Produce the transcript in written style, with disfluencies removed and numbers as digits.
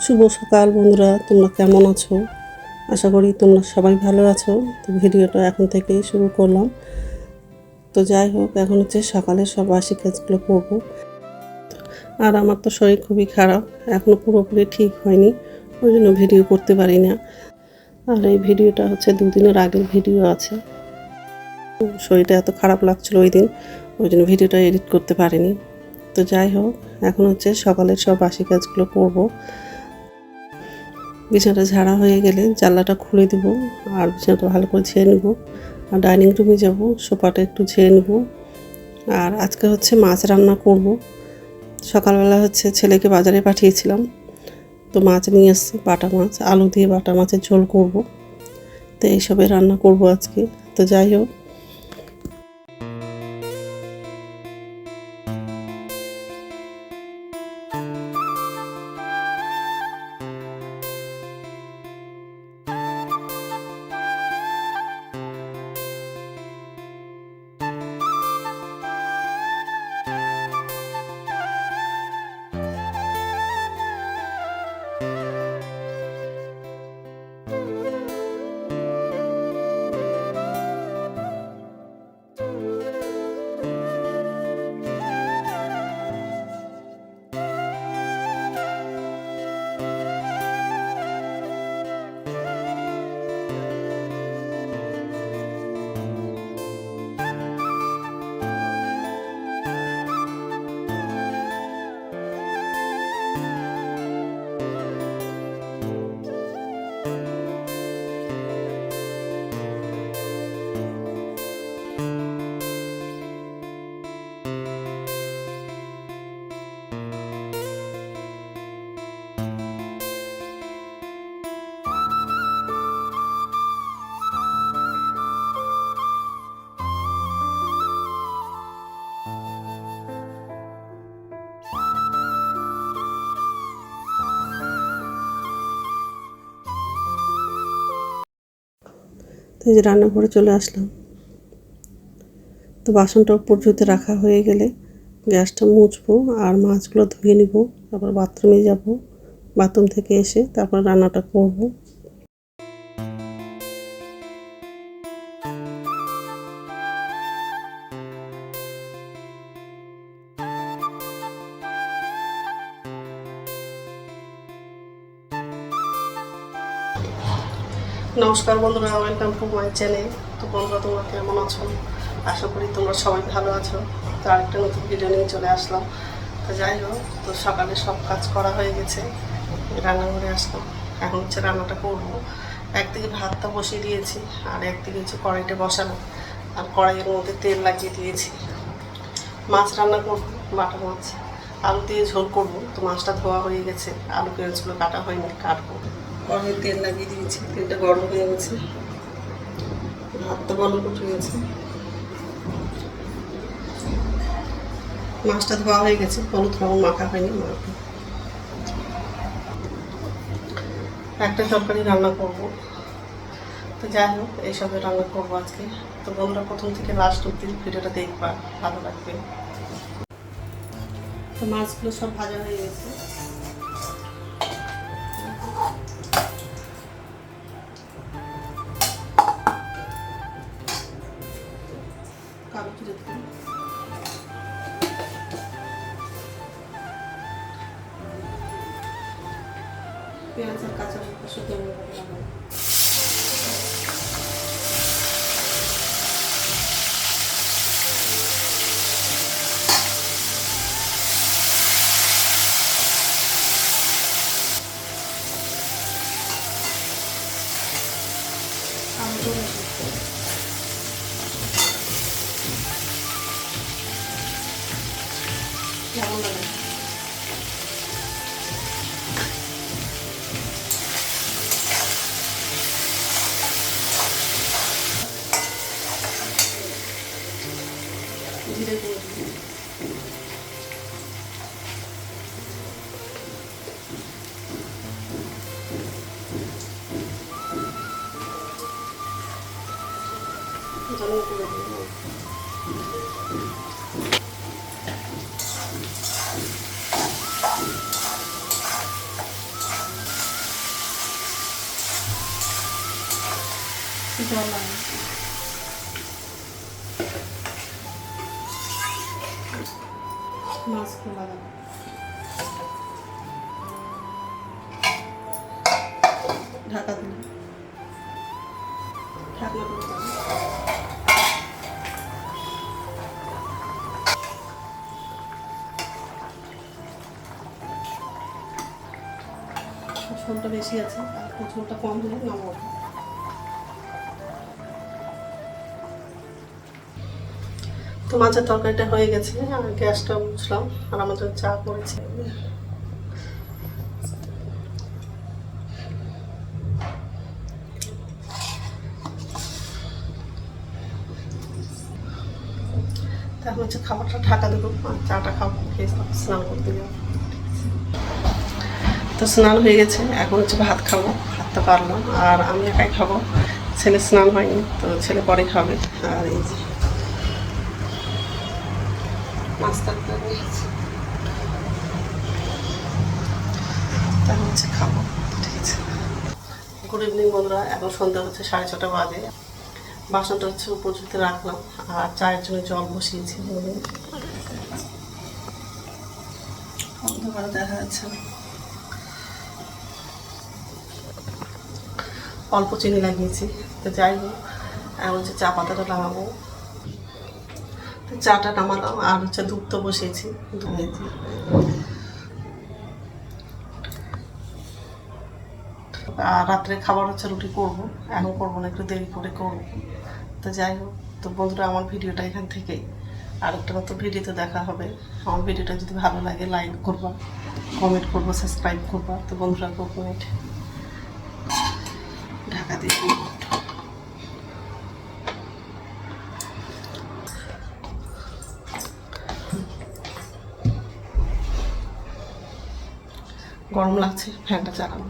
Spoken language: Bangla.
শুভ সকাল বন্ধুরা, তোমরা কেমন আছো? আশা করি তোমরা সবাই ভালো আছো। তো ভিডিওটা এখন থেকেই শুরু করলাম। তো যাই হোক, এখন হচ্ছে সকালে সব বাসি কাজগুলো করবো। আর আমার তো শরীর খুবই খারাপ, এখনও পুরোপুরি ঠিক হয়নি, ওই জন্য ভিডিও করতে পারি না। আর এই ভিডিওটা হচ্ছে 2 দিনের আগের ভিডিও আছে। শরীরটা এত খারাপ লাগছিল ওই দিন, ওই জন্য ভিডিওটা এডিট করতে পারিনি। তো যাই হোক, এখন হচ্ছে সকালের সব বাসি কাজগুলো করবো। বিছানাটা ঝাড়া হয়ে গেলে জানলাটা খুলে দিব, আর বিছানাটা ভালো করে ঝেড়ে নেব। আর ডাইনিং রুমে যাব, সোফাটা একটু ঝেড়ে নেব। আর আজকে হচ্ছে মাছ রান্না করব। সকালবেলা হচ্ছে ছেলেকে বাজারে পাঠিয়েছিলাম, তো মাছ নিয়ে আসছি, বাটা মাছ, আলু দিয়ে বাটা মাছের ঝোল করব। তো এইসবে রান্না করব আজকে। তো যাই হোক, তো এই যে রান্নাঘরে চলে আসলাম। তো বাসনটা উপর ধুতে রাখা হয়ে গেলে গ্যাসটা মুছবো আর মাছগুলো ধুয়ে নিব। তারপর বাথরুমে যাব, বাথরুম থেকে এসে তারপর রান্নাটা করব। নমস্কার বন্ধুরা, ওয়েলকাম টু মাই চ্যানেল। তো বন্ধুরা, তোমরা কেমন আছো? আশা করি তোমরা সবাই ভালো আছো। তো আরেকটা নতুন ভিডিও নিয়ে চলে আসলাম। তো যাই হোক, তো সকালে সব কাজ করা হয়ে গেছে, রান্নাঘরে আসলাম। এখন হচ্ছে রান্নাটা করবো। একদিকে ভাতটা বসিয়ে দিয়েছি, আর একদিকে হচ্ছে কড়াইটা বসানো, আর কড়াইয়ের মধ্যে তেল লাগিয়ে দিয়েছি। মাছ রান্না করবো, বাটা মাছ, আলু দিয়ে ঝোল করবো। তো মাছটা ধোয়া হয়ে গেছে, আলু পেঁয়াজগুলো কাটা হয়নি, কাটবো। কড়াইয়ে তেল লাগিয়ে দিয়েছি, তেলটা গরম হয়ে গেছে, ভাতটা গরম উঠে গেছে, মাছটা ধোয়া হয়ে গেছে, হলুদ লবণ মাখা হয়নি, মাখবো। একটা তরকারি রান্না করব। তো যাই হোক, এইসবে রান্না করবো আজকে। তো বন্ধুরা, প্রথম থেকে লাস্ট অব্দি ভিডিওটা দেখবা, ভালো লাগবে। তো মাছগুলো সব ভাজা হয়ে গেছে। কালো জিরে দিলাম, পেঁয়াজ আর কাঁচা লঙ্কা শুকিয়ে লঙ্কা দিলাম। কেমন লাগে? জিরে গুঁড়ো ধনে গুঁড়ো দিলাম। জল লাগে মাছগুলো লাগানো ঢাকা দিলে ঢাকনা করতে হবে। ঝোলটা বেশি আছে আর ঝোলটা কম হলে নামাবো। তো মাছের তরকারিটা হয়ে গেছে আর গ্যাসটা বুঝলাম আর আমাদের চা করেছে। তারপর হচ্ছে খাবারটা ঢাকা দেবো আর চাটা খাবো, খেয়ে স্নান করতে যাবো। তো স্নান হয়ে গেছে, এখন হচ্ছে ভাত খাবো, ভাতটা পারলাম আর আমি একাই খাবো, ছেলে স্নান হয়নি তো ছেলে পরে খাবে। আর এই যে নাস্তা করে নিয়েছি, তাহলে হচ্ছে খাবো। ঠিক আছে, গুড ইভিনিং বন্ধুরা, এখন সন্ধ্যা হচ্ছে 6:30 বাজে। বাসনটা হচ্ছে উপর ঝুঁতে রাখলাম আর চায়ের জন্য জল বসিয়েছি। অন্ধকারে দেখা যাচ্ছে না, অল্প চিনি লাগিয়েছি। তো যাই হোক, এখন হচ্ছে চা পাতাটা লাগাবো। তো চাটা নামালাম আর হচ্ছে দুধ তো বসিয়েছি। আর রাত্রে খাবার হচ্ছে রুটি করবো, এখন করবো না, একটু দেরি করে করবো। তো যাই হোক, তো বন্ধুরা আমার ভিডিওটা এখান থেকেই, আর একটা মতো ভিডিওতে দেখা হবে। আমার ভিডিওটা যদি ভালো লাগে লাইক করবা, কমেন্ট করবো, সাবস্ক্রাইব করবা। তো বন্ধুরা গুড নাইট, ঢাকা দিয়ে গরম লাগছে, ফ্যানটা চালানো।